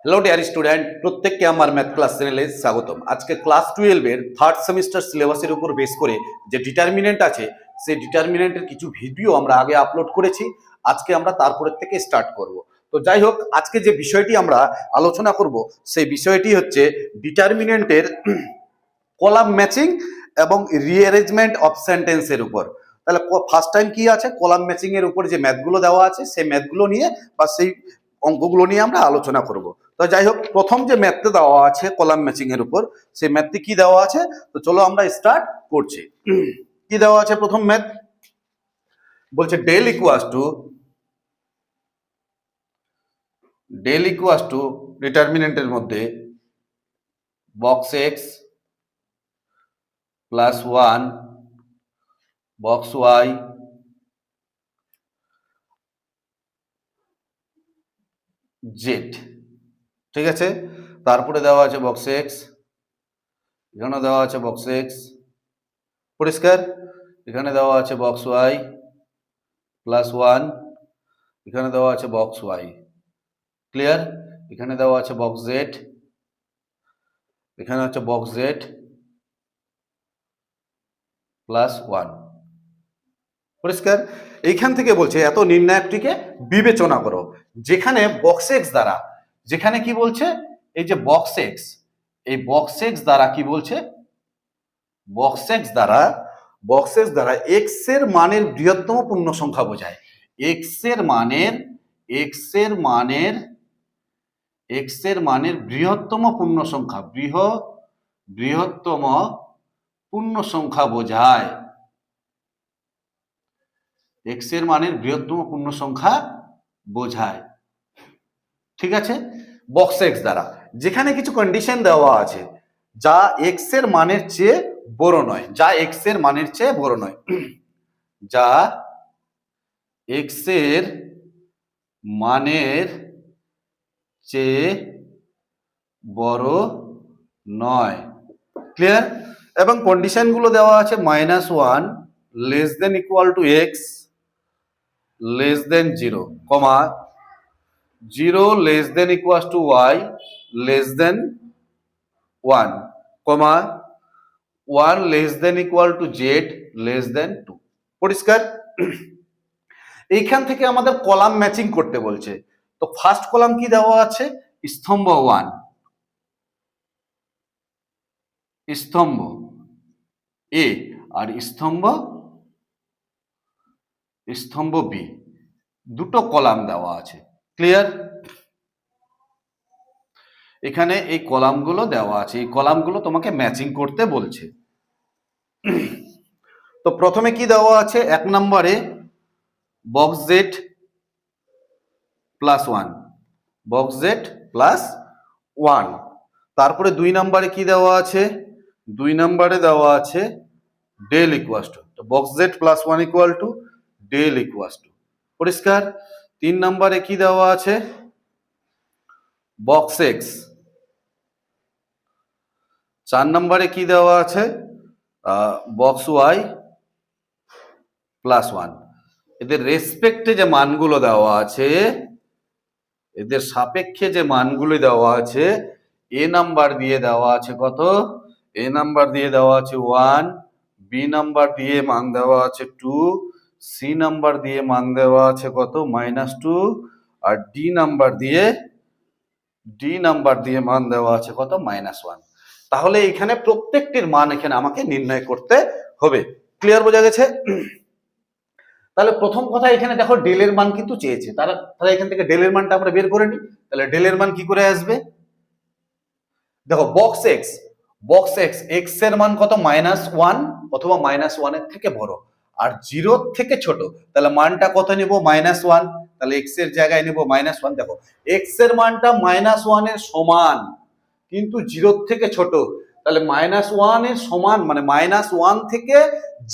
Hello dear student, প্রত্যেককে আমার math class চ্যানেলে স্বাগতম। আজকে ক্লাস 12 এর থার্ড সেমিস্টার সিলেবাসের উপর বেস করে যে ডিটারমিনেন্ট আছে, সেই ডিটারমিনেন্টের কিছু ভিডিও আমরা আগে আপলোড করেছি। আজকে আমরা তারপরের থেকে স্টার্ট করব। তো যাই হোক, আজকে যে বিষয়টি আমরা আলোচনা করব সেই বিষয়টি হচ্ছে ডিটারমিনেন্টের কলাম ম্যাচিং এবং রিঅ্যারেঞ্জমেন্ট অফ সেন্টেন্সের উপর। তাহলে ফার্স্ট টাইম কি আছে, কলাম ম্যাচিং এর উপর যে ম্যাথগুলো দেওয়া আছে সেই ম্যাথগুলো নিয়ে বা সেই অঙ্কগুলো নিয়ে আমরা আলোচনা করব। তো যাই হোক, প্রথম যে ম্যাথটা দেওয়া আছে কলাম ম্যাচিং এর উপর, সেই ম্যাথটি কি দেওয়া আছে, তো চলো আমরা স্টার্ট করছি। কি দেওয়া আছে প্রথম ম্যাথ? বলছে ডেল ইকুয়াস টু ডিটারমিনেন্টের মধ্যে box x plus 1 box y z. ঠিক আছে, তারপরে দেওয়া আছে বক্স এক্স, এখানে দেওয়া আছে বক্স এক্স, পরিষ্কার। এখানে দেওয়া আছে বক্স ওয়াই প্লাস 1, এখানে দেওয়া আছে বক্স ওয়াই, ক্লিয়ার। এখানে দেওয়া আছে বক্স জেড, এখানে হচ্ছে বক্স জেড প্লাস 1, পরিষ্কার। এইখান থেকে বলছে এত নির্ণায়কটিকে বিবেচনা করো, যেখানে বক্স এক্স দ্বারা, যেখানে কি বলছে, এই যে বক্স এক্স, এই বক্স এক্স দ্বারা কি বলছে, বক্স এক্স দ্বারা এক্স এর মানের বৃহত্তম পূর্ণ সংখ্যা বোঝায়। এক্স এর মানের বৃহত্তম পূর্ণ সংখ্যা, বৃহত্তম পূর্ণ সংখ্যা বোঝায়। এক্স এর মানের বৃহত্তম পূর্ণ সংখ্যা বোঝায়, ঠিক আছে। বক্স এক্স দ্বারা যেখানে কিছু কন্ডিশন দেওয়া আছে যা এক্স এর মানের চেয়ে বড় নয়, যা এক্স এর মানের চেয়ে বড় নয়, যা এক্স এর মানের চেয়ে বড় নয়, ক্লিয়ার। এবং কন্ডিশন গুলো দেওয়া আছে -1 less than equal to x less than 0, 0 less than equal to y less than 1, 1 less than equal to z less than 2, পরিষ্কার। এইখান থেকে আমাদের কলাম ম্যাচিং করতে বলছে। তো ফার্স্ট কলাম কি দেওয়া আছে, স্তম্ভ 1, স্তম্ভ এ, আর স্তম্ভ বি, দুটো কলাম দেওয়া আছে, ক্লিয়ার। এখানে এই কলামগুলো দেওয়া আছে, এই কলামগুলো তোমাকে ম্যাচিং করতে বলছে। তো প্রথমে কি দেওয়া আছে, 1 নম্বরে box z plus 1, box z plus 1। তারপরে 2 নম্বরে কি দেওয়া আছে, 2 নম্বরে দেওয়া আছে del equals to, box z plus 1 equal to del equals to, পরিষ্কার। 3 নম্বরে কি দেওয়া আছে, বক্স এক্স। 4 নম্বরে কি দেওয়া আছে, বক্স ওয়াই প্লাস 1। এদের রেসপেক্টে যে মানগুলো দেওয়া আছে, এদের সাপেক্ষে যে মানগুলো দেওয়া আছে, এ নাম্বার দিয়ে দেওয়া আছে কত, এ নাম্বার দিয়ে দেওয়া আছে 1, বি নাম্বার দিয়ে মান দেওয়া আছে 2, সি নাম্বার দিয়ে মান দেওয়া আছে কত -2, আর ডি নাম্বার দিয়ে মান দেওয়া আছে কত -1। তাহলে এখানে প্রত্যেকটির মান এখানে আমাকে নির্ণয় করতে হবে, ক্লিয়ার, বোঝা গেছে। তাহলে প্রথম কথা, এখানে দেখো ডেলের মান কিন্তু চেয়েছে, তাহলে এখান থেকে ডেলের মানটা আমরা বের করে নিই। তাহলে ডেলের মান কি করে আসবে, দেখো বক্স এক্স, এক্স এর মান কত -1 অথবা -1 এর থেকে বড়, আর 0 থেকে ছোট, তাহলে মানটা কত নিব, -1। তাহলে এক্স এর জায়গায় নিব -1। দেখো এক্স এর মানটা -1 এর সমান কিন্তু 0 থেকে ছোট, তাহলে -1 এর সমান মানে -1 থেকে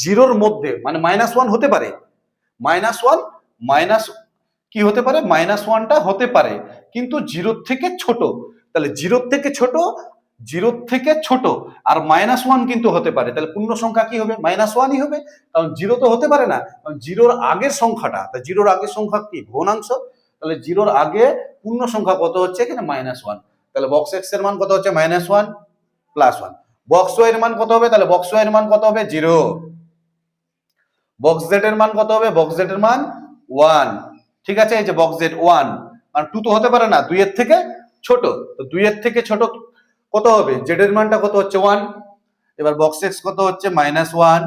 0 মধ্যে, মানে -1 হতে পারে, মাইনাস কি হতে পারে, -1টা হতে পারে কিন্তু 0 থেকে ছোট। তাহলে 0 থেকে ছোট আর -1 কিন্তু হতে পারে, তাহলে পূর্ণ সংখ্যা কি হবে, -1ই হবে, কারণ 0 তো হতে পারে না, কারণ 0-র আগের সংখ্যাটা, তা 0-র আগের সংখ্যা কি, ভগ্নাংশ, তাহলে জিরোর আগে পূর্ণ সংখ্যা কত হচ্ছে এখানে -1, তাহলে বক্স এক্স এর মান কত হচ্ছে -1 +1। বক্স ওয়াই এর মান কত হবে, তাহলে বক্স ওয়াই এর মান কত হবে 0। বক্স জেড এর মান কত হবে, বক্স জেড এর মান 1। ঠিক আছে, এই যে বক্স জেড 1, কারণ 2 তো হতে পারে না, 2 এর থেকে ছোট, তো 2 এর থেকে ছোট কত হবে, জেড এর মানটা কত হচ্ছে 1। এবার বক্স এক্স কত হচ্ছে -1,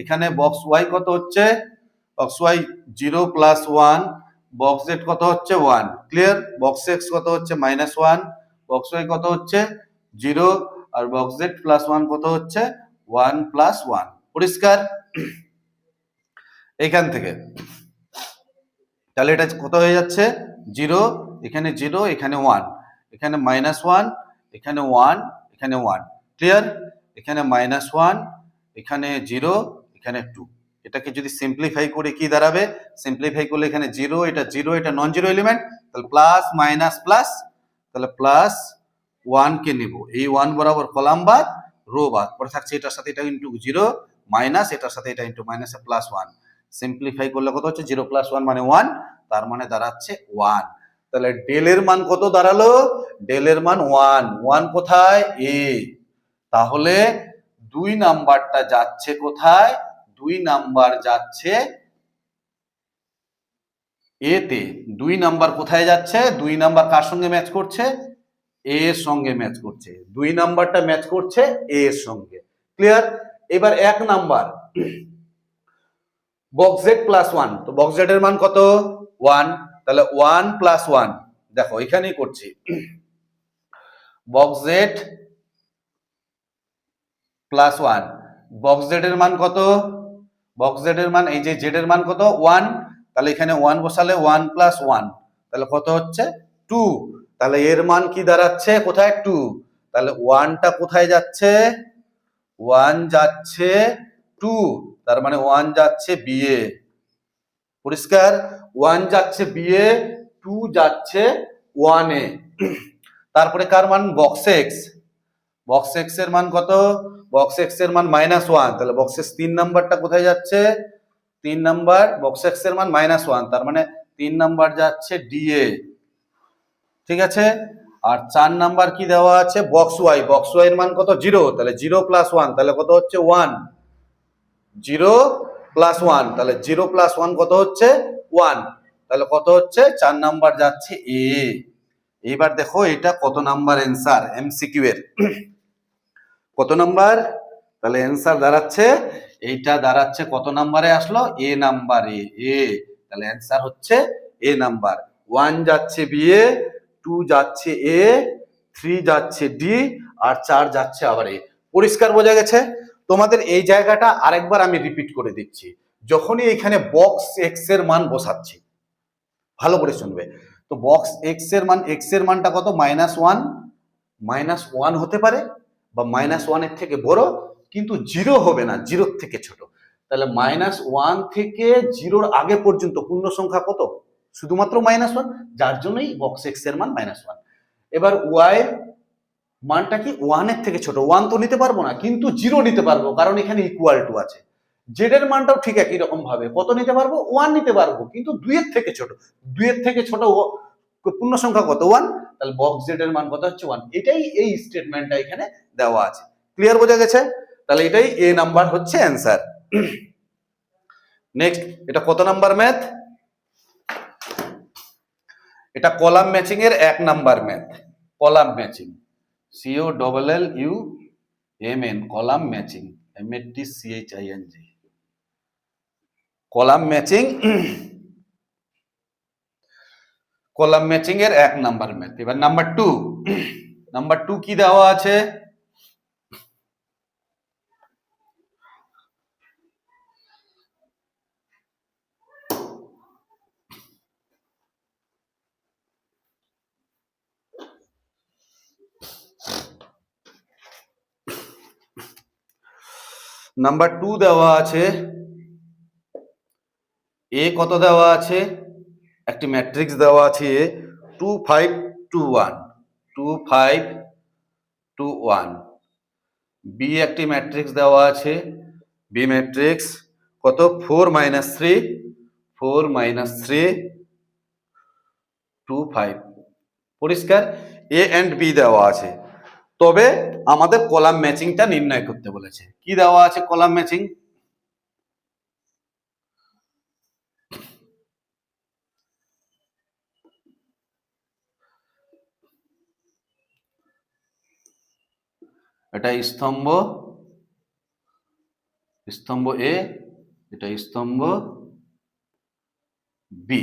এখানে বক্স ওয়াই কত হচ্ছে, বক্স ওয়াই 0 + 1, বক্স জেড কত হচ্ছে 1। ক্লিয়ার, বক্স এক্স কত হচ্ছে -1, বক্স ওয়াই কত হচ্ছে 0, আর বক্স জেড +1 কত হচ্ছে 1 + 1। পরিষ্কার? এইখান থেকে তাহলে এটা কত হয়ে যাচ্ছে 0, এখানে 0, এখানে 1, এখানে -1, এখানে 1, এখানে 1। ক্লিয়ার, এখানে -1, এখানে 0, এখানে 2। এটাকে যদি সিম্পলিফাই করে কি দাঁড়াবে, সিম্পলিফাই করলে এখানে 0, এটা 0, এটা নন জিরো এলিমেন্ট, তাহলে প্লাস মাইনাস প্লাস, তাহলে +1 কে নেব, এই 1 বরাবর কলাম বাদ রো বাদ, পরে থাকছে এটার সাথে এটা ইনটু 0 মাইনাস, এটার সাথে এটা ইনটু মাইনাসে +1। সিম্পলিফাই করলে কত হচ্ছে 0 + 1 মানে 1, তার মানে দাঁড়াচ্ছে 1। তাহলে ডেল এর মান কত দাঁড়ালো, ডেল এর মান 1। 1 কোথায়, এ। তাহলে 2 নাম্বারটা যাচ্ছে কোথায়, 2 নাম্বার যাচ্ছে এ তে। 2 নাম্বার কোথায় যাচ্ছে, 2 নাম্বার কার সঙ্গে ম্যাচ করছে, এ এর সঙ্গে ম্যাচ করছে। 2 নাম্বারটা ম্যাচ করছে এ এর সঙ্গে। ক্লিয়ার? এবার 1 নাম্বার বক্স জেড +1, তো বক্স জেড এর মান কত 1, তাহলে 1 + 1, দেখো এখানেই করছি, বক্স জেড +1, বক্স জেড এর মান কত, বক্স জেড এর মান, এই যে জেড এর মান কত 1, তাহলে এখানে 1 বসালে 1 + 1, তাহলে কত হচ্ছে 2। তাহলে এর মান কি দাঁড়াচ্ছে, কোথায় 2, তাহলে 1টা কোথায় যাচ্ছে, 1 যাচ্ছে 2, তার মানে 1 যাচ্ছে বি এ। পরিষ্কার, 1 যাচ্ছে বি এ, 2 যাচ্ছে 1 এ। তারপরে কার মান, বক্স এক্স, বক্স এক্স এর মান কত, বক্স এক্স এর মান -1, তাহলে বক্স এক্স 3 নাম্বারটা কোথায় যাচ্ছে, 3 নাম্বার বক্স এক্স এর মান -1, তার মানে 3 নাম্বার যাচ্ছে ডি এ। ঠিক আছে, আর 4 নাম্বার কি দেওয়া আছে, বক্স ওয়াই, বক্স ওয়াই এর মান কত 0, তাহলে 0 + 1, তাহলে কত হচ্ছে 1, 0 + 1, তাহলে 0 + 1 কত হচ্ছে 1, তাহলে কত হচ্ছে 4 নাম্বার যাচ্ছে এ। এইবার দেখো এটা কত নাম্বার অ্যান্সার এমসিকিউ এর, কত নাম্বার, তাহলে অ্যান্সার দাঁড়াচ্ছে, এইটা দাঁড়াচ্ছে কত নাম্বারে আসলো, এ নাম্বারে, এ। তাহলে অ্যান্সার হচ্ছে এ নাম্বার। 1 যাচ্ছে বি এ, 2 যাচ্ছে এ, 3 যাচ্ছে ডি, আর 4 যাচ্ছে আবার এ। পরিষ্কার বোঝা গেছে? তোমাদের এই জায়গাটা আরেকবার আমি রিপিট করে দিচ্ছি, যখনই এখানে বক্স এক্স এর মান বসাচ্ছি, ভালো করে শুনবে, তো বক্স এক্স এর মান, এক্স এর মানটা কত -1, -1 হতে পারে, বা -1 এর থেকে বড়, কিন্তু 0 হবে না, 0 থেকে ছোট। তাহলে -1 থেকে 0-র আগে পর্যন্ত পূর্ণ সংখ্যা কত, শুধুমাত্র -1, যার জন্যই বক্স এক্স এর মান -1। এবার ওয়াই এর মানটা কি 1 এর থেকে ছোট, 1 তো নিতে পারবো না, কিন্তু 0 নিতে পারবো, কারণ এখানে ইকুয়াল টু আছে। জেড এর মানটাও ঠিক একই রকম ভাবে কত নিতে পারবো, 1 নিতে পারবো, কিন্তু 2 এর থেকে ছোট, 2 এর থেকে ছোট পূর্ণ সংখ্যা কত 1, তাহলে বক্স জেড এর মান কত হচ্ছে 1। এটাই এই স্টেটমেন্টটা এখানে দেওয়া আছে। ক্লিয়ার বোঝা গেছে? তাহলে এটাই এ নাম্বার হচ্ছে অ্যান্সার। নেক্সট, এটা কত নাম্বার ম্যাথ, এটা কলাম ম্যাচিং এর 1 number math. Column matching, COLLUMN, column matching, MATCHING, column matching, column matching এর 1 নাম্বার ম্যাথ। এবার নাম্বার 2, নাম্বার 2 কি দেওয়া আছে, নাম্বার 2 দেওয়া আছে, এ কত দেওয়া আছে, একটি ম্যাট্রিক্স দেওয়া আছে 2 5 2 1, 2 5 2 1। বি একটি ম্যাট্রিক্স দেওয়া আছে, বি ম্যাট্রিক্স কত 4 - 3 4 - 3 25। পরিষ্কার? এ এন্ড বি দেওয়া আছে, তবে আমাদের কলাম ম্যাচিংটা নির্ণয় করতে বলেছে। কি দেওয়া আছে কলাম ম্যাচিং? এটা স্তম্ভ, স্তম্ভ এ, এটা স্তম্ভ বি,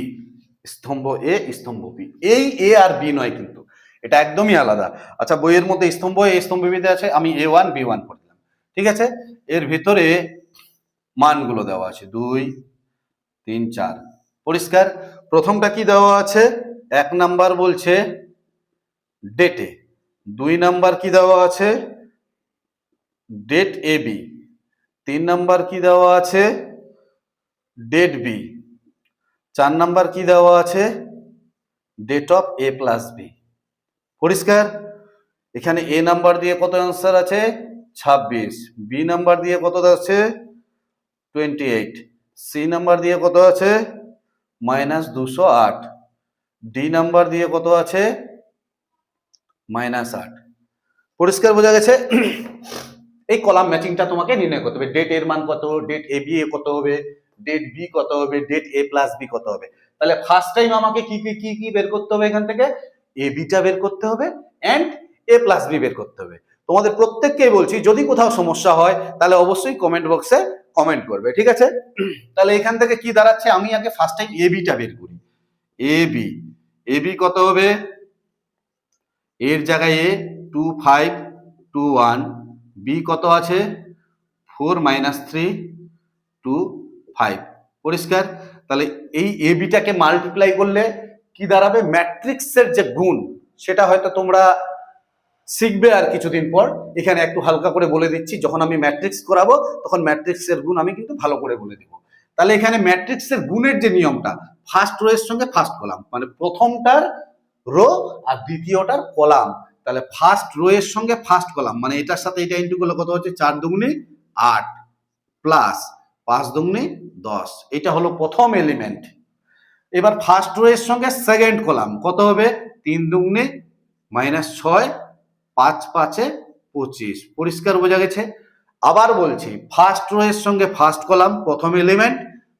স্তম্ভ এ স্তম্ভ বি। এই এ আর বি নয় কিন্তু, এটা একদমই আলাদা। আচ্ছা, বইয়ের মধ্যে স্তম্ভ এ স্তম্ভ বিতে আছে, আমি A1 B1 করে দিলাম। ঠিক আছে, এর ভিতরে মানগুলো দেওয়া আছে 2 3 4। পরিষ্কার? প্রথমটা কি দেওয়া আছে? 1 নাম্বার বলছে ডেটে, 2 নাম্বার কি দেওয়া আছে? ডেট এ বি, 3 নাম্বার কি দেওয়া আছে? ডেট বি, 4 নাম্বার কি দেওয়া আছে? Det of A plus B. পরিষ্কার? এখানে এ নাম্বার দিয়ে কত অ্যান্সার আছে? 26। বি নাম্বার দিয়ে কত আছে? 28। সি নাম্বার দিয়ে কত আছে? -208। ডি নাম্বার দিয়ে কত আছে? -8। পরিষ্কার বোঝা গেছে? এই কলাম ম্যাচিংটা তোমাকে নির্ণয় করতে হবে। ডেট এর মান কত, ডেট এ বি এ কত হবে, ডেট বি কত হবে, ডেট এ প্লাস বি কত হবে। তাহলে ফার্স্ট টাইম আমাকে কি কি কি কি বের করতে হবে? এখান থেকে এ বিটা বের করতে হবে এন্ড এ প্লাস বি বের করতে হবে। তোমাদের প্রত্যেককেই বলছি, যদি কোথাও সমস্যা হয় তাহলে অবশ্যই কমেন্ট বক্সে কমেন্ট করবে। ঠিক আছে? তাহলে এখান থেকে কি দাঁড়াচ্ছে? আমি আগে ফার্স্ট টাইম এ বিটা বের করি। এ বি, এ বি কত হবে? এর জায়গায় এ 2 5 2 1, বি কত আছে? 4 -3 2 5। পরিষ্কার? তাহলে এই এ বিটাকে মাল্টিপ্লাই করলে কি দাঁড়াবে? ম্যাট্রিক্সের যে গুণ, সেটা হয়তো তোমরা শিখবে আর কিছুদিন পর। এখানে একটু হালকা করে বলে দিচ্ছি, যখন আমি ম্যাট্রিক্স করাবো তখন ম্যাট্রিক্সের গুণ আমি কিন্তু ভালো করে বলে দিব। তাহলে এখানে ম্যাট্রিক্সের গুণের যে নিয়মটা, ফার্স্ট রো এর সঙ্গে ফার্স্ট কলাম, মানে প্রথমটার রো আর দ্বিতীয়টার কলাম। তাহলে ফার্স্ট রো এর সঙ্গে ফার্স্ট কলাম, মানে এটার সাথে এটা ইন্টু করলে কত হচ্ছে? 4 দুগুণে 8 প্লাস 5 দুগুণে 10। এটা হলো প্রথম এলিমেন্ট। এবার ফার্স্ট রো এর সঙ্গে সেকেন্ড কলাম কত হবে? 3 দুগুণে -6 5 5 25। পরিষ্কার বোঝা গেছে? আবার বলছি, ফার্স্ট রো এর সঙ্গে ফার্স্ট কলাম প্রথম এলিমেন্ট,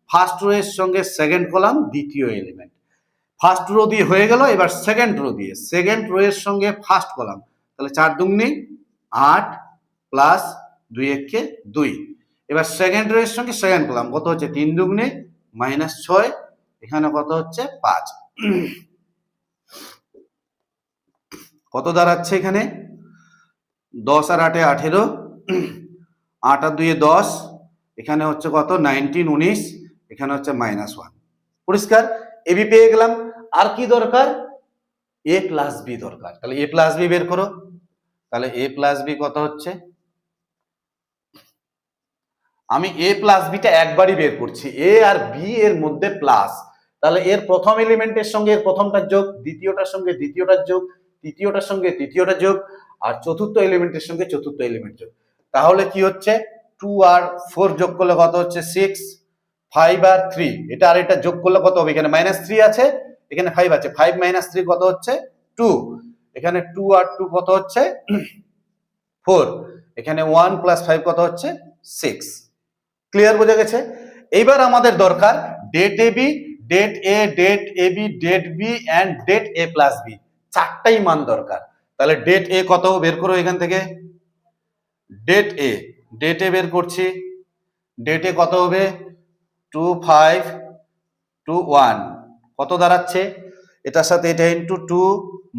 ফার্স্ট রো এর সঙ্গে সেকেন্ড কলাম দ্বিতীয় এলিমেন্ট। ফার্স্ট রো দিয়ে হয়ে গেল, এবার সেকেন্ড রো দিয়ে, সেকেন্ড রো এর সঙ্গে ফার্স্ট কলাম, তাহলে 4 দুগুণে 8 প্লাস 2 1 2। এবার সেকেন্ড রো এর সঙ্গে সেকেন্ড কলাম কত হচ্ছে? 3 দুগুণে -6, এখানে কত হচ্ছে? 5। কত দাঁড়াচ্ছে এখানে? 10 আর 8 18, 8 আর 2 10, এখানে হচ্ছে কত? 19 19, এখানে হচ্ছে -1। পরিষ্কার? এবি পেয়ে গেলাম। আর কি দরকার? এ প্লাস বি দরকার। তাহলে এ প্লাস বি বের করো। তাহলে এ প্লাস বি কত হচ্ছে? আমি এ প্লাস বিটা একবারই বের করছি, এ আর বি এর মধ্যে প্লাস। তাহলে এর প্রথম এলিমেন্টের সঙ্গে এর প্রথমটার যোগ, দ্বিতীয়টার সঙ্গে দ্বিতীয়টার যোগ, তৃতীয়টার সঙ্গে তৃতীয়টার যোগ, আর চতুর্থ এলিমেন্টের সঙ্গে চতুর্থ এলিমেন্ট যোগ। তাহলে কি হচ্ছে? 2 আর 4 যোগ করলে কত হচ্ছে? 6। 5 আর 3, এটা আর এটা যোগ করলে কত হবে? এখানে -3 আছে, এখানে 5 আছে, 5 - 3 কত হচ্ছে? 2। এখানে 2 আর 2 কত হচ্ছে? 4। এখানে 1 + 5 কত হচ্ছে? 6। ক্লিয়ার বোঝা গেছে? এইবার আমাদের দরকার det A B, det A, det A B, det B and det A plus B. চারটাই মান দরকার। তাহলে ডেট এ কত বের করো এখান থেকে? ডেট এ, ডেট এ বের করছি। ডেট এ কত হবে? 2 5 2 1, কত দাঁড়াচ্ছে? এটার সাথে এটা ইন্টু 2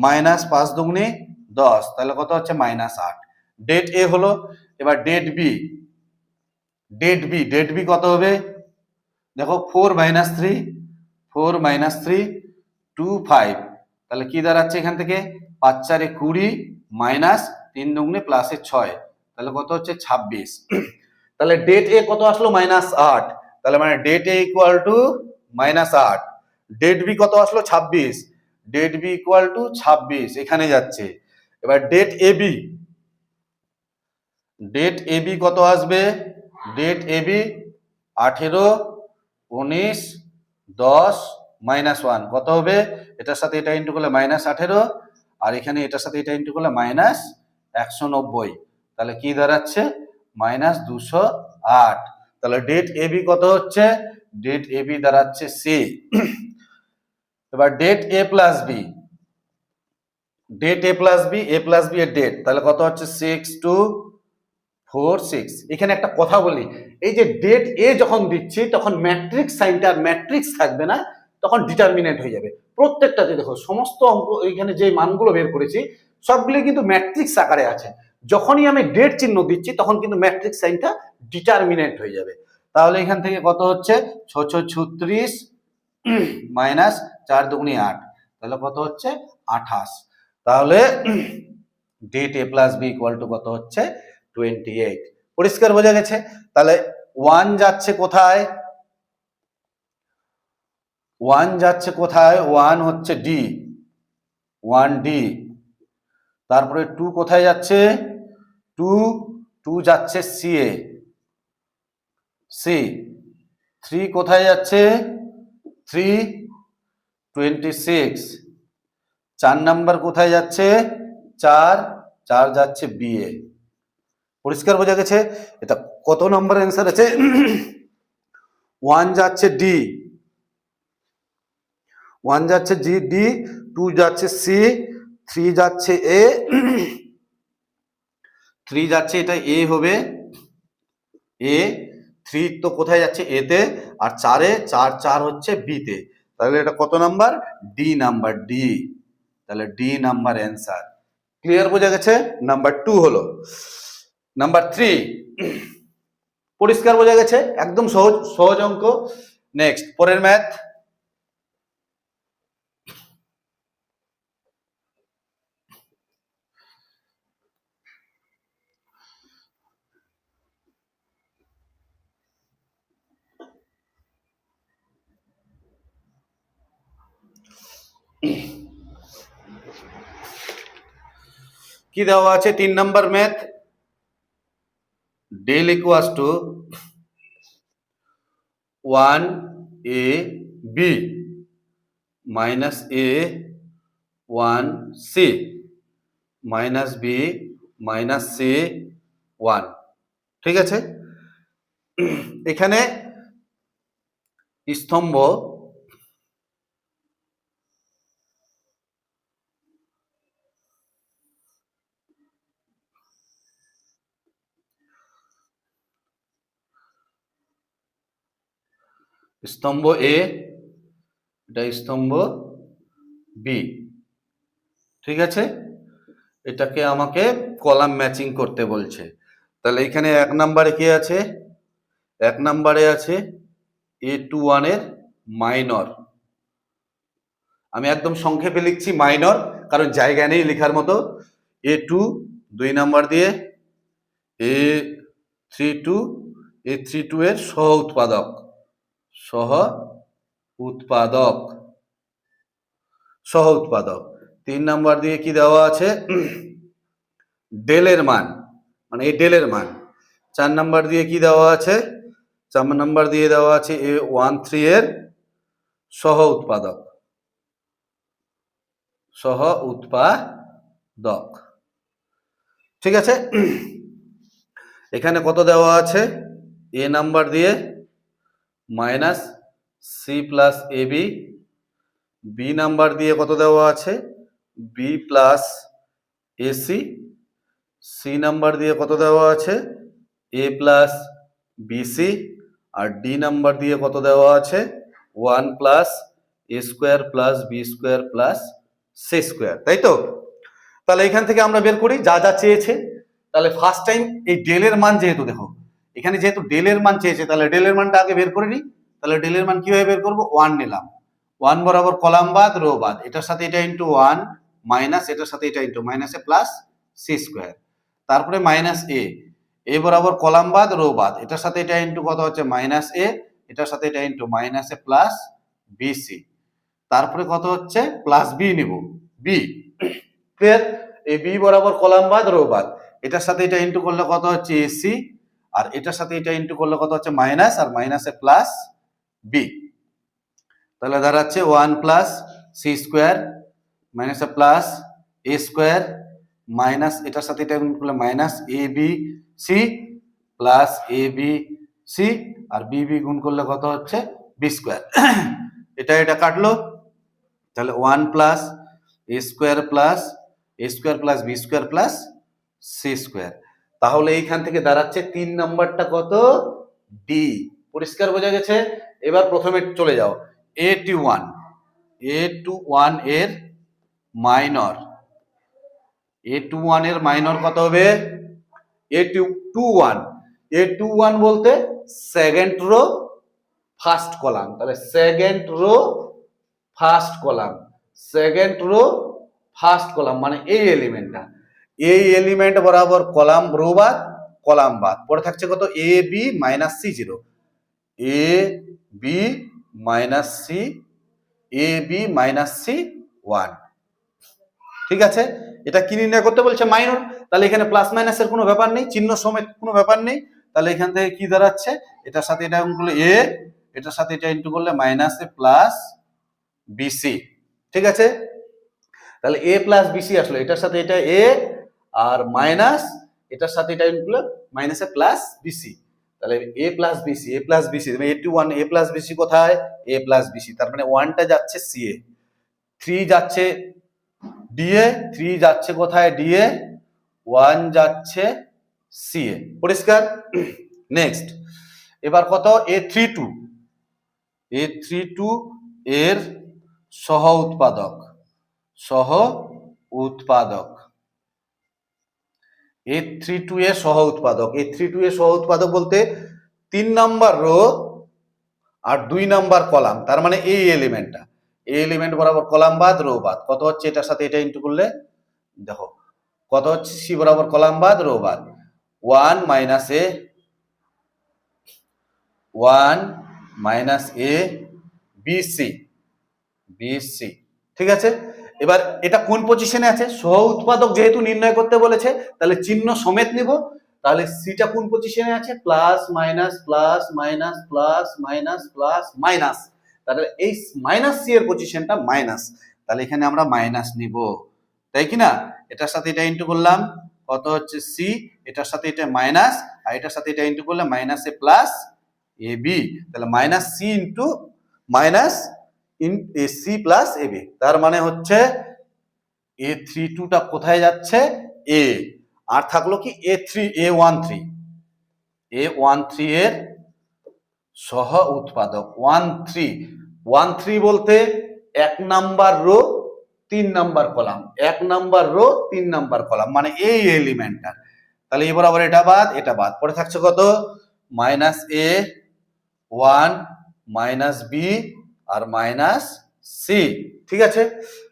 -5 দুগুণে 10, তাহলে কত হচ্ছে? -8। ডেট এ হলো। এবার det B, det B, det B কত হবে? দেখো 4 - 3 4 - 3 2 5, তাহলে কি দাঁড়াচ্ছে এখান থেকে? 5 4 20 মাইনাস 3 দুগুণে প্লাসে 6, তাহলে কত হচ্ছে? 26। তাহলে ডেট এ কত আসলো? -8। তাহলে মানে det A equal to -8। Det B কত আসলো? 26। ডেট বি ইকুয়াল টু 26 এখানে যাচ্ছে। এবার date A B, det A B কত আসবে? ডেট এ বি 18 19 10 -1 কত হবে, এটার সাথে এটা ইন্টু করলে -18, আর এখানে এটার সাথে এটা ইন্টু করলে -190, তাহলে কি দাঁড়াচ্ছে -208। তাহলে ডেট এবি কত হচ্ছে, ডেট এবি দাঁড়াচ্ছে সি। এবার date A plus B, det A plus B, A plus B এর ডেট তাহলে কত হচ্ছে 6246। এখানে একটা কথা বলি, এই যে ডেট এ যখন দিচ্ছি তখন ম্যাট্রিক্স সাইনটা আর ম্যাট্রিক্স থাকবে না, তখন ডিটারমিনেন্ট হয়ে যাবে প্রত্যেকটাতে। দেখো সমস্ত অঙ্ক এখানে যে মানগুলো বের করেছি সবগুলো কিন্তু ম্যাট্রিক্স আকারে আছে। যখনই আমি ডেট চিহ্ন দিচ্ছি তখন কিন্তু ম্যাট্রিক্স সাইনটা ডিটারমিনেন্ট হয়ে যাবে। তাহলে এখান থেকে কত হচ্ছে 636 মাইনাস 4 দুগুণে 8, তাহলে কত হচ্ছে 28। তাহলে det A plus B equal to কত হচ্ছে 28। পরিষ্কার বোঝা গেছে? তাহলে 1 যাচ্ছে কোথায়, 1 যাচ্ছে কোথায়, 1 হচ্ছে ডি, 1 ডি। তারপরে 2 কোথায় যাচ্ছে, 2 যাচ্ছে সি এ, সি। 3 কোথায় যাচ্ছে, 3 26। 4 নাম্বার কোথায় যাচ্ছে, 4 যাচ্ছে বি এ। পরিষ্কার বোঝা গেছে? এটা কত নম্বর অ্যান্সার আছে, 1 যাচ্ছে ডি, 1 যাচ্ছে ডি, 2 যাচ্ছে সি, 3 যাচ্ছে এ, 3 যাচ্ছে এটা এ হবে, এ 3 তো কোথায় যাচ্ছে এতে, আর 4 হচ্ছে বি তে। তাহলে এটা কত নাম্বার, ডি নাম্বার, ডি। তাহলে ডি নাম্বার অ্যান্সার। ক্লিয়ার বোঝা গেছে? নাম্বার 2 হলো। নাম্বার 3 পরিষ্কার বোঝা গেছে, একদম সহজ সহজ অঙ্ক। নেক্সট পরের ম্যাথ, কি দেওয়া আছে 3 number math, del equals to 1ab minus a 1c minus b minus c 1। ঠিক আছে, এখানে স্তম্ভ স্তম্ভ এ, এটা স্তম্ভ বি। ঠিক আছে, এটাকে আমাকে কলাম ম্যাচিং করতে বলছে। তাহলে এখানে 1 নম্বরে কি আছে, 1 নম্বরে আছে A21 এর মাইনর। আমি একদম সংক্ষেপে লিখছি মাইনর, কারণ জায়গা নেই লেখার মতো। A2 2 নাম্বার দিয়ে, A32 এর সহ উৎপাদক, সহ উৎপাদক, সহ উৎপাদক। 3 নাম্বার দিয়ে কি দেওয়া আছে, ডেলের মান, মানে এই ডেলের মান। 4 নাম্বার দিয়ে কি দেওয়া আছে, 4 নাম্বার দিয়ে দেওয়া আছে A13 এর সহ উৎপাদক, সহ উৎপাদক। ঠিক আছে, এখানে কত দেওয়া আছে, এ নাম্বার দিয়ে minus C plus A B, B number দিয়ে কত দেওয়া আছে, B plus AC, C number দিয়ে কত দেওয়া আছে, এ প্লাস বিসি, আর ডি নাম্বার দিয়ে কত দেওয়া আছে, 1 plus A square plus B square plus C square. তাই তো? তাহলে এখান থেকে আমরা বের করি যা যা চেয়েছে। তাহলে ফার্স্ট টাইম এই ডেলের মান, যেহেতু দেখো এখানে যেহেতু ডেলের মান চেয়েছে, তাহলে ডেলের মানটা আগে বের করে নিই। তাহলে ডেলের মান কিভাবে বের করবো, 1 নিলাম, 1 বরাবর কলাম বাদ রো বাদ, এটার সাথে এটা ইন্টু 1 মাইনাস এটার সাথে এটা ইন্টু মাইনাসে প্লাস সি স্কোয়ার। তারপরে মাইনাস এ বরাবর কলাম বাদ রো বাদ, এটার সাথে এটা ইন্টু কত হচ্ছে মাইনাস এ, এটার সাথে এটা ইন্টু মাইনাসে প্লাস বিসি। তারপরে কত হচ্ছে প্লাস বি নিব, বি। ক্লিয়ার? এই বি বরাবর কলাম বাদ রো বাদ, এটার সাথে এটা ইন্টু করলে কত হচ্ছে এসি, আর এটার সাথে এটা ইন্টু করলে কত হচ্ছে মাইনাস, আর মাইনাসে প্লাস বি। তাহলে দাঁড়াচ্ছে 1 plus C square minus plus A square minus এটার সাথে এটা গুণ করলে minus A B C plus A B C আর বি বি গুণ করলে কত হচ্ছে বি স্কোয়ার। এটা এটা কাটলো, তাহলে 1 plus A square plus B square plus C square. তাহলে এইখান থেকে দাঁড়াচ্ছে 3 নাম্বারটা কত, ডি। পরিষ্কার বোঝা গেছে? এবার প্রথমে চলে যাও A21 এর মাইনর, A21 এর মাইনর কত হবে, A21 বলতে সেকেন্ড রো ফার্স্ট কলাম, তাহলে সেকেন্ড রো ফার্স্ট কলাম মানে এই এলিমেন্টটা, এই এলিমেন্ট বরাবর কলাম রো বাদ পরে থাকছে কত, A B minus C zero, A B minus C 1। ঠিক আছে, এটা কি নির্ণয় করতে বলছে, মাইনর। তাহলে এখানে প্লাস মাইনাসের কোনো ব্যাপার নেই, চিহ্ন সমেত কোনো ব্যাপার নেই। তাহলে এখান থেকে কি দাঁড়াচ্ছে, এটার সাথে এটা গুণ করলে এ, এটার সাথে এটা ইন্টু করলে মাইনাস এ প্লাস বিসি। ঠিক আছে, তাহলে এ প্লাস বিসি আসলো, এটার সাথে এটা এ আর মাইনাস এটার সাথে এটা ইন্টু করলে মাইনাস এ প্লাস বিসি। তাহলে এ প্লাস বিসি A21 এ প্লাস বিসি কোথায়, এ প্লাস বিসি, তার মানে 1টা যাচ্ছে সি এ, 3 যাচ্ছে ডিএ, 3 যাচ্ছে কোথায় ডিএ, 1 যাচ্ছে সি এ। পরিষ্কার? নেক্সট এবার কত, A32 এর সহ উৎপাদক A32 এর সহ উৎপাদক বলতে 3 নাম্বার রো আর 2 নাম্বার কলাম, তার মানে এই এলিমেন্ট বরাবর কলাম বাদ রো বাদ কত হচ্ছে, এটার সাথে এটা ইন্টু করলে দেখো কত হচ্ছে, সি বরাবর কলাম বাদ রো বাদ 1 মাইনাস এ বিসি। ঠিক আছে, এবার এটা কোন পজিশনে আছে, সহ উৎপাদক যেহেতু নির্ণয় করতে বলেছে তাহলে চিহ্ন সমেত নিব। তাহলে সিটা কোন পজিশনে আছে, plus minus plus minus plus minus plus minus, তাহলে এই মাইনাস সি এর পজিশনটা মাইনাস, তাহলে এখানে আমরা মাইনাস নিব, তাই কি না? এটার সাথে এটা ইন্টু করলাম কত হচ্ছে সি, এটার সাথে এটা মাইনাস আর এটার সাথে এটা ইন্টু করলে minus A plus A B, তাহলে minus C into minus A C plus A B, তার মানে হচ্ছে A32টা কোথায় যাচ্ছে, এ, আর থাকলো কি A13 এর সহ উৎপাদক 13 বলতে 1 নাম্বার রো 3 নাম্বার কলাম, মানে এই এলিমেন্টটা। তাহলে এবার আবার এটা বাদ পরে থাকছে কত, মাইনাস এ 1 মাইনাস বি আর মাইনাস সি। ঠিক আছে,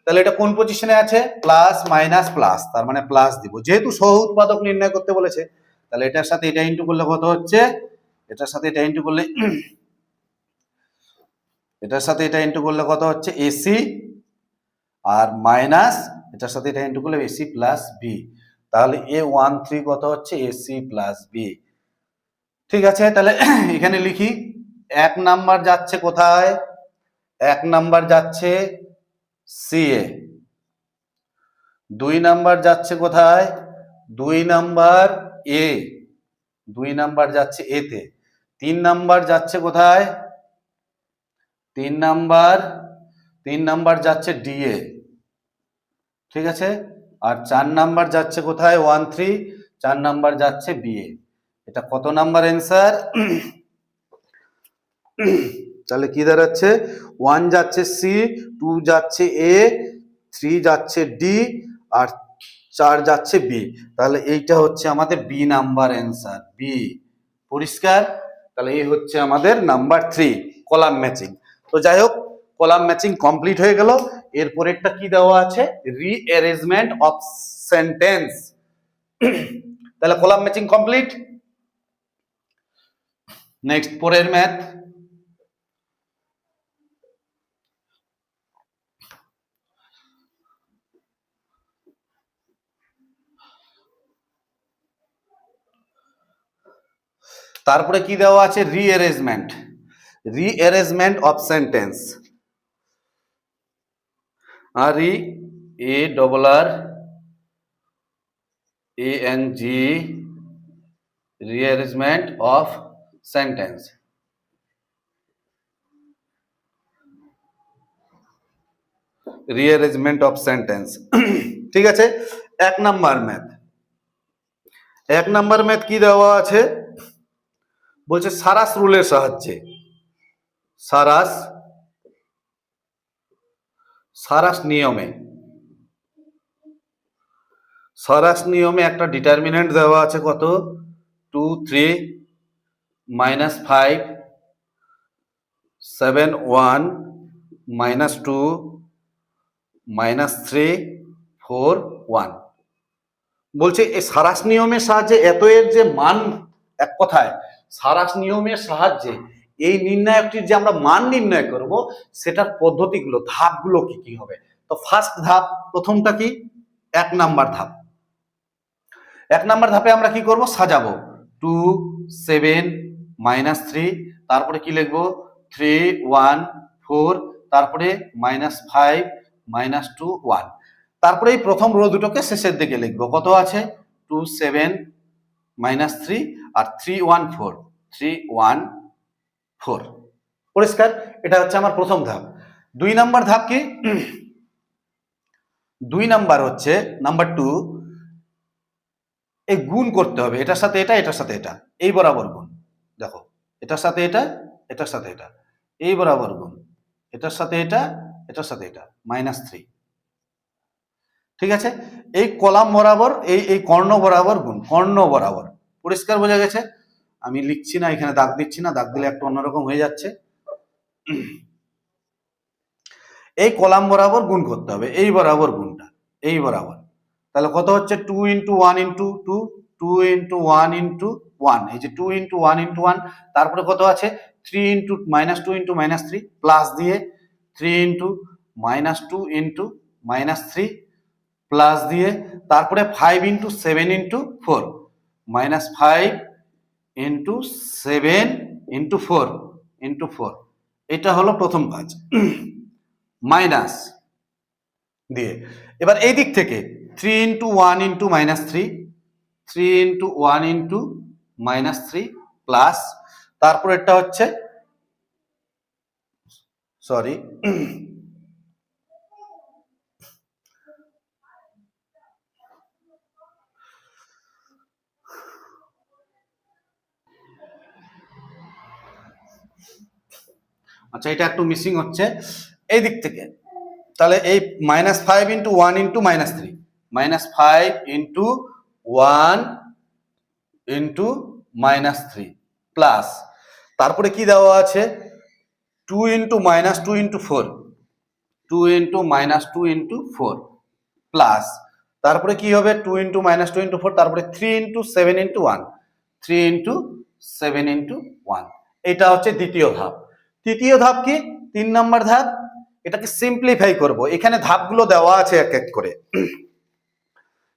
তাহলে এটা কোন পজিশনে আছে, প্লাস মাইনাস প্লাস, তার মানে প্লাস দিব, যেহেতু সহ উৎপাদক নির্ণয় করতে বলেছে। তাহলে এটার সাথে এটা ইন্টু করলে কত হচ্ছে, এটার সাথে এটা ইন্টু করলে কত হচ্ছে, এসি আর মাইনাস এটার সাথে এটা ইন্টু করলে এসি প্লাস বি, তাহলে A13 কত হচ্ছে, এসি প্লাস বি। ঠিক আছে, তাহলে এখানে লিখি 1 নাম্বার যাচ্ছে কোথায়, 1 নাম্বার যাচ্ছে সি এ, 2 নাম্বার যাচ্ছে কোথায়, 2 নাম্বার এ, 2 নাম্বার যাচ্ছে এ তে, 3 নাম্বার যাচ্ছে কোথায়, 3 নাম্বার যাচ্ছে ডি এ। ঠিক আছে, আর 4 নাম্বার যাচ্ছে কোথায়, 13, 4 নাম্বার যাচ্ছে বি এ। এটা কত নাম্বার অ্যান্সার, তাহলে কি দাঁড়াচ্ছে, 1 যাচ্ছে সি, 2 যাচ্ছে এ, 3 যাচ্ছে ডি আর 4 যাচ্ছে বি, তাহলে এইটা হচ্ছে আমাদের বি নাম্বার অ্যান্সার, বি। পরিষ্কার? তাহলে এই হচ্ছে আমাদের নাম্বার 3 কলাম ম্যাচিং। তো যাই হোক, কলাম ম্যাচিং কমপ্লিট হয়ে গেল। এরপরেরটা কি দেওয়া আছে, রিঅ্যারেঞ্জমেন্ট অফ সেন্টেন্স। তাহলে কলাম ম্যাচিং কমপ্লিট। নেক্সট পরের ম্যাথ, তারপরে কি দেওয়া আছে, rearrangement of sentence. REARRANG rearrangement of sentence। Rearrangement of sentence. ঠিক আছে, 1 নাম্বার ম্যাথ। 1 নাম্বার ম্যাথ কি দেওয়া আছে বলছে সারাস রুলের সাহায্যে, সারাস নিয়মে একটা ডিটারমিনেন্ট দেওয়া আছে কত 2 3 -5 7 1 -2 -3 4 1। বলছে এই সারাস নিয়মের সাহায্যে এত এর যে মান, এক কথায় সারাস নিয়মের সাহায্যে এই নির্ণায়কটির যে আমরা মান নির্ণয় করব সেটার পদ্ধতিগুলো, ধাপগুলো কি কি হবে। তো ফার্স্ট ধাপ, প্রথমটা কি 1 নাম্বার ধাপ। 1 নাম্বার ধাপে আমরা কি করব, সাজাবো 2 7 -3, তারপরে কি লিখবো 3 1 4, তারপরে -5 -2 1। তারপরে এই প্রথম রো দুটোকে শেষের দিকে লিখবো, কত আছে 2 7 -3 আর 3 1 4 3 1 4। পরিষ্কার? এটা হচ্ছে আমার প্রথম ধাপ। 2 নাম্বার ধাপ কি, 2 নাম্বার হচ্ছে নাম্বার 2, এই গুণ করতে হবে এটার সাথে এটা, এটার সাথে এটা, এই বরাবর গুণ। দেখো এটার সাথে এটা, এটার সাথে এটা, এই বরাবর গুণ, এটার সাথে এটা, এটার সাথে এটা, -3। ঠিক আছে, এই কলাম বরাবর এই কর্ণ বরাবর গুণ, কর্ণ বরাবর। পরিষ্কার বোঝা গেছে? আমি লিখছি না এখানে, দাগ দিচ্ছি না, দাগ দিলে একটু অন্যরকম হয়ে যাচ্ছে। এই কলাম বরাবর গুণ করতে হবে, এই বরাবর গুণটা, এই বরাবর। তাহলে কত হচ্ছে 2 × 1 × 2, 2 × 1 × 1, এই যে 2 × 1 × 1। তারপরে কত আছে 3 × -2 × -3 প্লাস দিয়ে 3 × -2 × -3 প্লাস দিয়ে, তারপরে 5 × 7 × 4 -5 × 7 × 4 × 4। এটা হলো প্রথম কাজ, মাইনাস দিয়ে। এবার এই দিক থেকে 3 × 1 × -3, 3 × 1 × -3 প্লাস, তারপর এটা হচ্ছে সরি আচ্ছা এটা একটু মিসিং হচ্ছে এই দিক থেকে। তাহলে এই -5 × 1 × -3, -5 × 1 × -3 প্লাস, তারপরে কি দেওয়া আছে 2 × -2 × 4, 2 × -2 × 4 প্লাস, তারপরে কি হবে 2 × -2 × 4, তারপরে 3 × 7 × 1, 3 × 7 × 1। এটা হচ্ছে দ্বিতীয় ধাপ। তৃতীয় ধাপ কি, 3 নাম্বার ধাপ, এটাকে সিম্পলিফাই করব। এখানে ধাপগুলো দেওয়া আছে এক এক করে।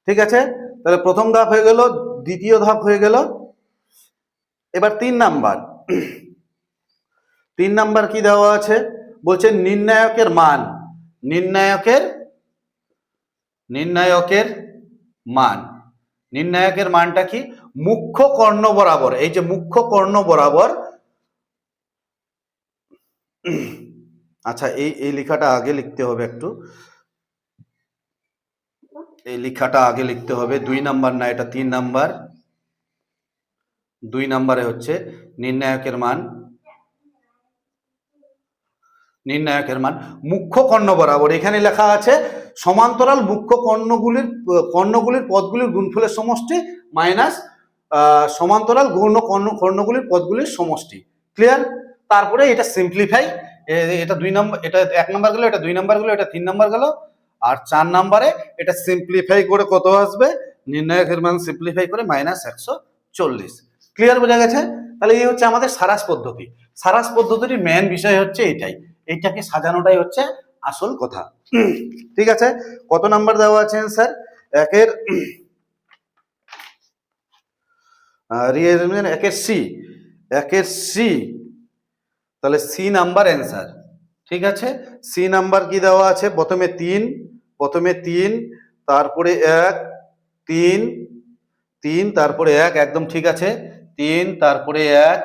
ঠিক আছে, তাহলে প্রথম ধাপ হয়ে গেল, দ্বিতীয় ধাপ হয়ে গেল। এবার 3 নাম্বার, 3 নাম্বার কি দেওয়া আছে বলছে নির্ণায়কের মান, নির্ণায়কের মান। নির্ণায়কের মানটা কি, মুখ্য কর্ণ বরাবর, এই যে মুখ্য কর্ণ বরাবর। আচ্ছা এই লেখাটা আগে লিখতে হবে একটু, এই লেখাটা আগে লিখতে হবে। 2 নাম্বার না, এটা 3 নাম্বার। 2 নাম্বারে হচ্ছে নির্ণায়কের মান, নির্ণায়কের মান মুখ্য কর্ণ বরাবর। এখানে লেখা আছে সমান্তরাল মুখ্য কর্ণগুলির পদগুলির গুণফলের সমষ্টি মাইনাস সমান্তরাল গৌণ কর্ণগুলির পদগুলির সমষ্টি। ক্লিয়ার? তারপরে এটা সিম্পলিফাই, এটা 2 নাম্বার, এটা 1 নাম্বার গেল, এটা 2 নাম্বার গেল, এটা 3 নাম্বার গেল। আর 4 নাম্বারে এটা সিম্পলিফাই করে কত আসবে, নির্ণায়কের মান সিম্পলিফাই করে -140। ক্লিয়ার বোঝা গেছে? তাহলে এই হচ্ছে আমাদের সারাস পদ্ধতি। সারাস পদ্ধতির মেন বিষয় হচ্ছে এইটাই, এইটাকে সাজানোটাই হচ্ছে আসল কথা। ঠিক আছে, কত নাম্বার দেওয়া আছে স্যার? একের একের সি, তাহলে সি নাম্বার অ্যান্সার। ঠিক আছে। সি নাম্বার কি দেওয়া আছে, প্রথমে তিন, তারপরে এক, তিন, তিন তারপরে এক, একদম ঠিক আছে। তিন তারপরে এক,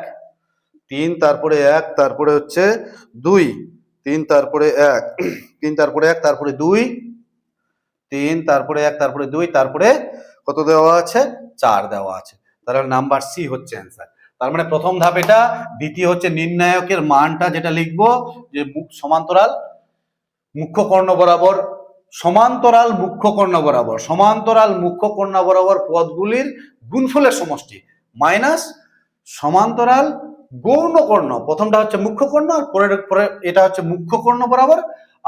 তিন তারপরে এক, তারপরে হচ্ছে দুই, তিন তারপরে এক, তিন তারপরে এক, তারপরে দুই, তিন তারপরে এক, তারপরে দুই, তারপরে কত দেওয়া আছে, 4 দেওয়া আছে। তাহলে নাম্বার সি হচ্ছে অ্যান্সার। তার মানে প্রথম ধাপ এটা। দ্বিতীয় হচ্ছে নির্ণায়কের মানটা যেটা লিখবো, যে সমান্তরাল মুখ্য কর্ণ বরাবর, সমান্তরাল মুখ্য কর্ণ বরাবর পদগুলির গুণফলের সমষ্টি মাইনাস সমান্তরাল গৌণ কর্ণ, প্রথমটা হচ্ছে মুখ্য কর্ণ আর পরে এটা হচ্ছে মুখ্য কর্ণ বরাবর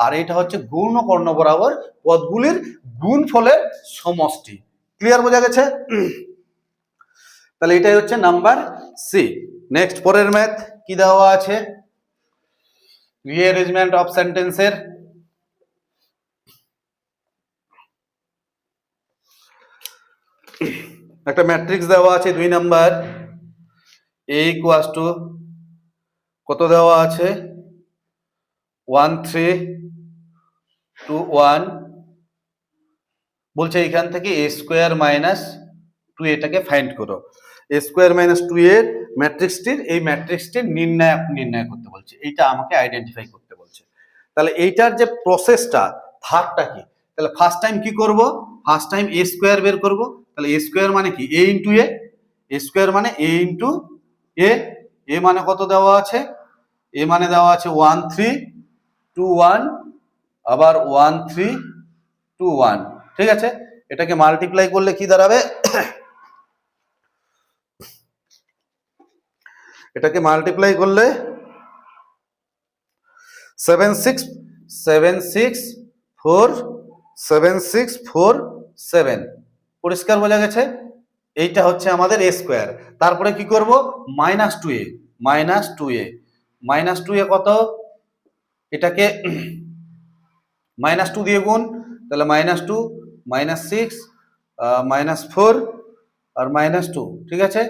আর এটা হচ্ছে গৌণ কর্ণ বরাবর পদগুলির গুণফলের সমষ্টি। ক্লিয়ার, বোঝা গেছে? তাহলে এটাই হচ্ছে নাম্বার সি। নেক্সট পরের ম্যাথ কি দেওয়া আছে, রিঅ্যারেঞ্জমেন্ট অফ সেন্টেন্সের। একটা ম্যাট্রিক্স দেওয়া আছে 2 নাম্বার, a ইকুয়ালস টু কত দেওয়া আছে, 1 3 2 1, বলছে এখান থেকে a স্কোয়ার মাইনাস 2 এটাকে ফাইন্ড করো। a স্কোয়ার মাইনাস 2 এর ম্যাট্রিক্সটির নির্ণয় করতে বলছে, এইটা আমাকে আইডেন্টিফাই করতে বলছে। তাহলে এইটার যে প্রসেসটা, ধাপটা কি, তাহলে ফার্স্ট টাইম কি করব, ফার্স্ট টাইম a স্কোয়ার বের করব। তাহলে a স্কোয়ার মানে কি, a ইন্টু a স্কোয়ার মানে a ইন্টু a মানে কত দেওয়া আছে, a মানে দেওয়া আছে 1 3 2 1, আবার 1 3 2 1, ঠিক আছে। এটাকে মাল্টিপ্লাই করলে কি দাঁড়াবে, এটাকে মাল্টিপ্লাই করলে 7 6 4 7, পরিষ্কার বোঝা গেছে? এইটা হচ্ছে আমাদের a স্কোয়ার। তারপরে কি করব, মাইনাস টু এ কত, এটাকে -2 দিয়ে গুণ, তাহলে -2 -6 -4 আর -2, ঠিক আছে।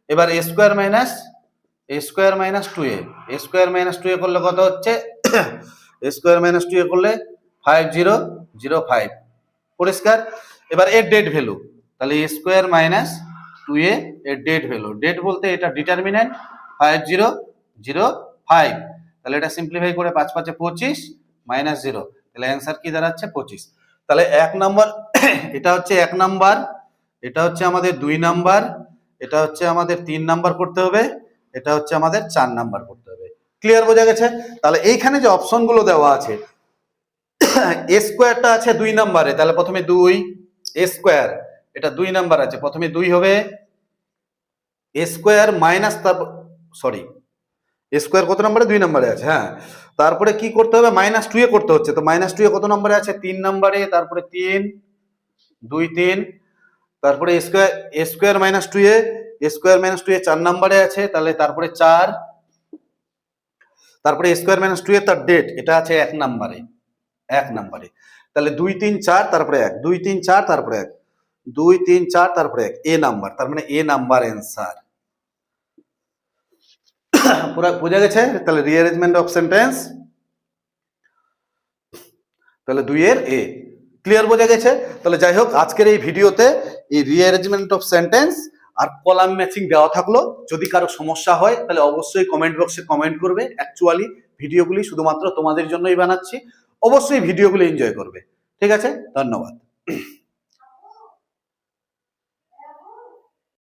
এবার a স্কোয়ার মাইনাস 2 এ করলে কত হচ্ছে, a স্কোয়ার মাইনাস 2 এ করলে 5005, পরিষ্কার। এবার এর ডেট ভ্যালু, তাহলে a স্কোয়ার মাইনাস 2 এর ডেট ভ্যালু, ডেট বলতে এটা ডিটারমিনেন্ট 5005, তাহলে এটা সিম্পলিফাই করে 5 5 25 -0, তাহলে অ্যান্সার কি দাঁড়াচ্ছে 25। তাহলে 1 নাম্বার এটা হচ্ছে 1 নাম্বার, এটা হচ্ছে আমাদের 2 নাম্বার, এটা হচ্ছে আমাদের 3 নাম্বার করতে হবে, এটা হচ্ছে আমাদের 4 নাম্বার করতে হবে। ক্লিয়ার, বোঝা গেছে? তাহলে এইখানে যে অপশনগুলো দেওয়া আছে, a স্কোয়ারটা আছে 2 নাম্বারে, তাহলে প্রথমে 2, a স্কোয়ার এটা 2 নাম্বার আছে, প্রথমে 2 হবে, a স্কোয়ার মাইনাস, তারপর সরি a স্কোয়ার কত নম্বরে, 2 নম্বরে আছে, হ্যাঁ। তারপরে কি করতে হবে, -2 এ করতে হচ্ছে, তো -2 এ কত নম্বরে আছে, 3 নম্বরে, তারপরে 3 2 3, তারপরে a স্কোয়ার মাইনাস 2 এ 4 নম্বরে আছে, তাহলে তারপরে 4, তারপরে a স্কোয়ার মাইনাস 2 এর তার ডেট এটা আছে 1 নম্বরে, তাহলে 2 3 4 তারপরে 1, 2 3 4 তারপরে 1, 2 3 4 তারপরে 1, a নাম্বার, তার মানে a নাম্বার অ্যান্সার। পুরো বোঝা গেছে? তাহলে রিঅ্যারেঞ্জমেন্ট অফ সেন্টেন্স, তাহলে 2 এর এ। ক্লিয়ার, বোঝা গেছে? তাহলে যাই হোক, আজকের এই ভিডিওতে এই রিঅ্যারেঞ্জমেন্ট অফ সেন্টেন্স আর কলাম ম্যাচিং দেওয়া থাকলো। যদি কারো সমস্যা হয় তাহলে অবশ্যই কমেন্ট বক্সে কমেন্ট করবে। অ্যাকচুয়ালি ভিডিওগুলি শুধুমাত্র তোমাদের জন্যই বানাচ্ছি, অবশ্যই ভিডিওগুলো এনজয় করবে। ঠিক আছে, ধন্যবাদ।